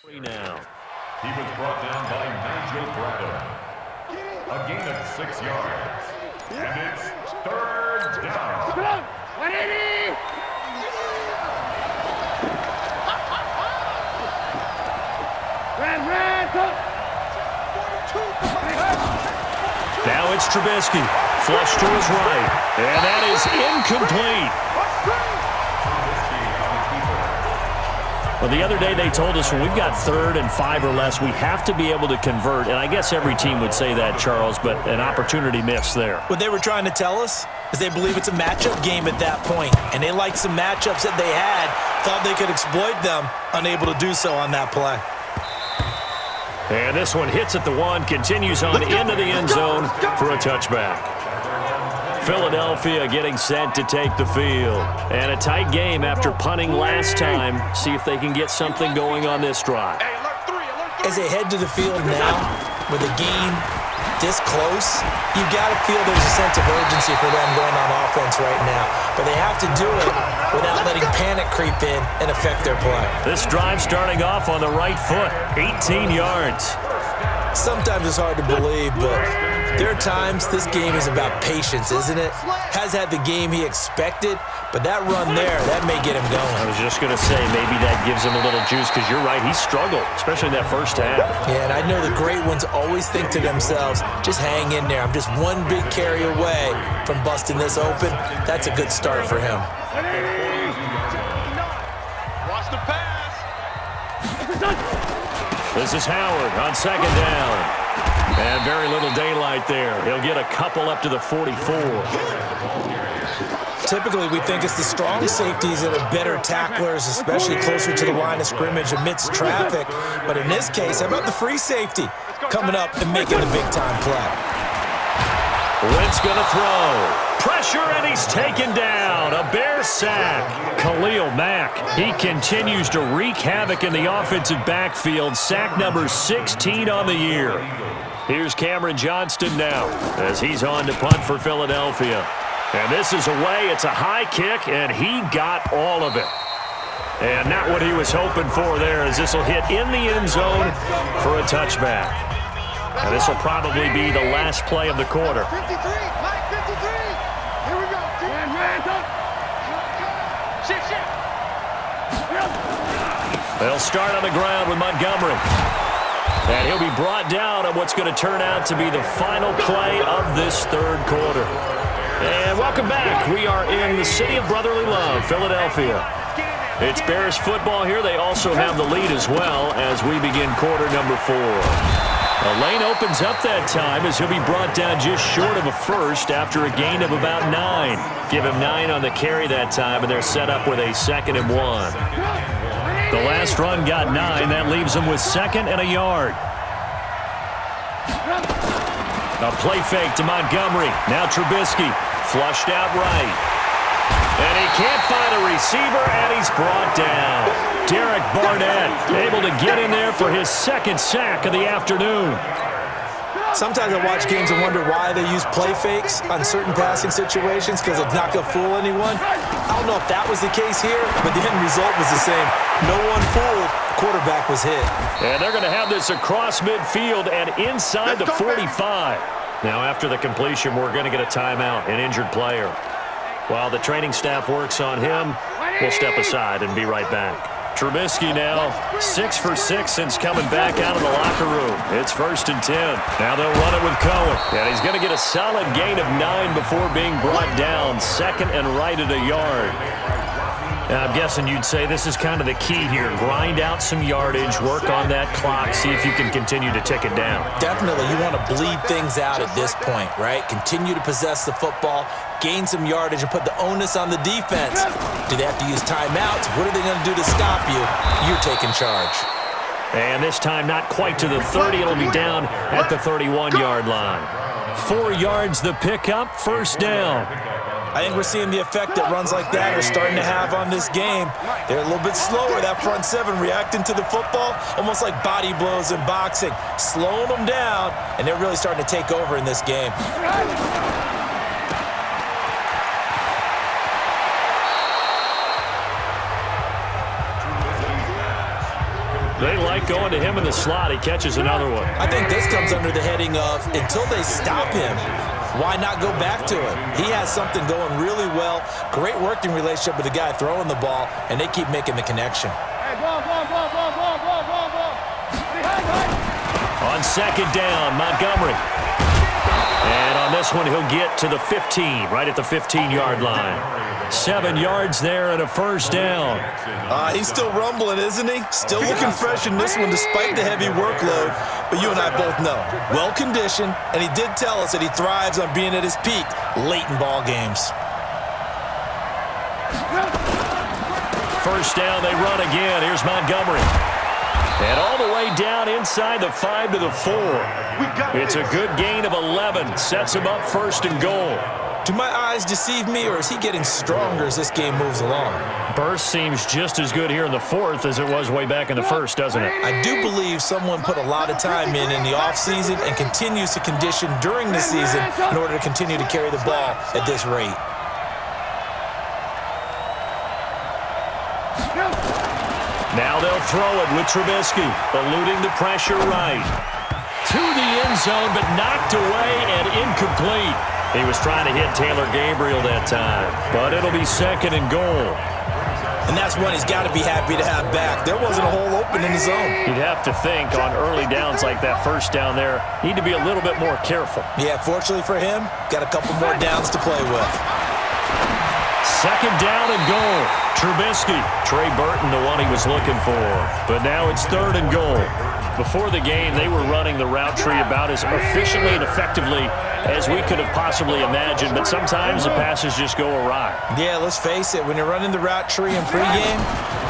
Now. He was brought down by Nigel Braddock. A gain of 6 yards. And it's third down. Now it's Trubisky. Flush to his right. And that is incomplete. Well, the other day they told us when we've got 3rd and 5 or less, we have to be able to convert. And I guess every team would say that, Charles, but an opportunity missed there. What they were trying to tell us is they believe it's a matchup game at that point. And they liked some matchups that they had, thought they could exploit them, unable to do so on that play. And this one hits at the 1, continues on into the end zone for a touchback. Philadelphia getting set to take the field. And a tight game after punting last time. See if they can get something going on this drive. As they head to the field now, with a game this close, you've got to feel there's a sense of urgency for them going on offense right now. But they have to do it without letting panic creep in and affect their play. This drive starting off on the right foot, 18 yards. Sometimes it's hard to believe, but there are times this game is about patience, isn't it? Has had the game he expected, but that run there, that may get him going. I was just going to say, maybe that gives him a little juice, because you're right, he struggled, especially in that first half. Yeah, and I know the great ones always think to themselves, just hang in there. I'm just one big carry away from busting this open. That's a good start for him. Watch the pass. This is Howard on 2nd down. And very little daylight there. He'll get a couple up to the 44. Typically, we think it's the strong safeties that are better tacklers, especially closer to the line of scrimmage amidst traffic. But in this case, how about the free safety coming up and making a big-time play? Wentz going to throw. Pressure, and he's taken down. A Bear sack. Khalil Mack. He continues to wreak havoc in the offensive backfield. Sack number 16 on the year. Here's Cameron Johnston now as he's on to punt for Philadelphia. And this is away. It's a high kick, and he got all of it. And not what he was hoping for there, as this will hit in the end zone for a touchback. And this will probably be the last play of the quarter. 53, Mike, 53. Here we go. They'll start on the ground with Montgomery. And he'll be brought down on what's going to turn out to be the final play of this 3rd quarter. And welcome back. We are in the city of brotherly love, Philadelphia. It's Bears football here. They also have the lead as well as we begin quarter number 4. A lane opens up that time as he'll be brought down just short of a first after a gain of about 9. Give him 9 on the carry that time, and they're set up with a 2nd and 1. The last run got 9. That leaves him with 2nd and a yard. A play fake to Montgomery. Now Trubisky flushed out right. And he can't find a receiver, and he's brought down. Derek Barnett able to get in there for his 2nd sack of the afternoon. Sometimes I watch games and wonder why they use play fakes on certain passing situations, because it's not going to fool anyone. I don't know if that was the case here, but the end result was the same. No one fooled. Quarterback was hit. And they're going to have this across midfield and inside the 45. Now, after the completion, we're going to get a timeout, an injured player. While the training staff works on him, we'll step aside and be right back. Trubisky now 6 for 6 since coming back out of the locker room. It's 1st and 10. Now they'll run it with Cohen. And he's going to get a solid gain of 9 before being brought down. 2nd and right at a yard. Now, I'm guessing you'd say this is kind of the key here. Grind out some yardage, work on that clock, see if you can continue to tick it down. Definitely. You want to bleed things out at this point, right? Continue to possess the football, gain some yardage, and put the onus on the defense. Do they have to use timeouts? What are they going to do to stop you? You're taking charge. And this time not quite to the 30. It'll be down at the 31-yard line. 4 yards the pickup, 1st down. I think we're seeing the effect that runs like that are starting to have on this game. They're a little bit slower, that front 7, reacting to the football, almost like body blows in boxing, slowing them down, and they're really starting to take over in this game. They like right, going to him in the slot. He catches another one. I think this comes under the heading of until they stop him, why not go back to him? He has something going really well, great working relationship with the guy throwing the ball, and they keep making the connection. On second down, Montgomery. And on this one, he'll get to the 15, right at the 15-yard line. 7 yards there and a first down. He's still rumbling, isn't he? Still looking fresh in this one despite the heavy workload. But you and I both know, well-conditioned, and he did tell us that he thrives on being at his peak late in ball games. First down, they run again. Here's Montgomery. And all the way down inside the 5 to the 4. It's a good gain of 11. Sets him up first and goal. Do my eyes deceive me, or is he getting stronger as this game moves along? Burst seems just as good here in the 4th as it was way back in the 1st, doesn't it? I do believe someone put a lot of time in the offseason and continues to condition during the season in order to continue to carry the ball at this rate. Now they'll throw it with Trubisky, eluding the pressure right. To the end zone, but knocked away and incomplete. He was trying to hit Taylor Gabriel that time, but it'll be second and goal. And that's one he's got to be happy to have back. There wasn't a hole open in the zone. You'd have to think on early downs like that first down there, need to be a little bit more careful. Yeah, fortunately for him, got a couple more downs to play with. Second down and goal. Trubisky. Trey Burton, the one he was looking for. But now it's third and goal. Before the game, they were running the route tree about as efficiently and effectively as we could have possibly imagined, but sometimes the passes just go awry. Yeah, let's face it. When you're running the route tree in pregame,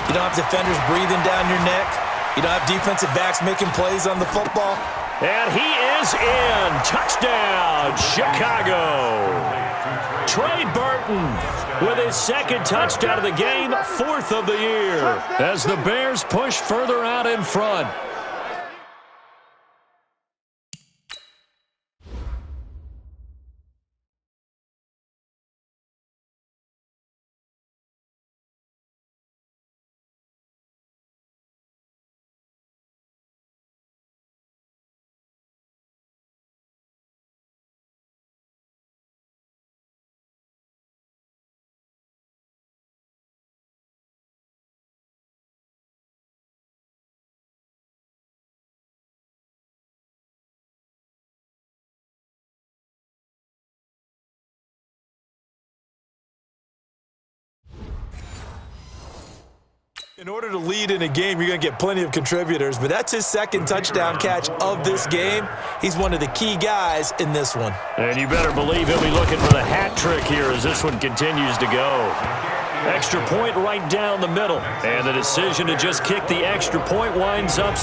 you don't have defenders breathing down your neck. You don't have defensive backs making plays on the football. And he is in. Touchdown, Chicago. Trey Burton with his second touchdown of the game, 4th of the year, as the Bears push further out in front. In order to lead in a game, you're going to get plenty of contributors, but that's his second touchdown catch of this game. He's one of the key guys in this one. And you better believe he'll be looking for the hat trick here as this one continues to go. Extra point right down the middle. And the decision to just kick the extra point winds up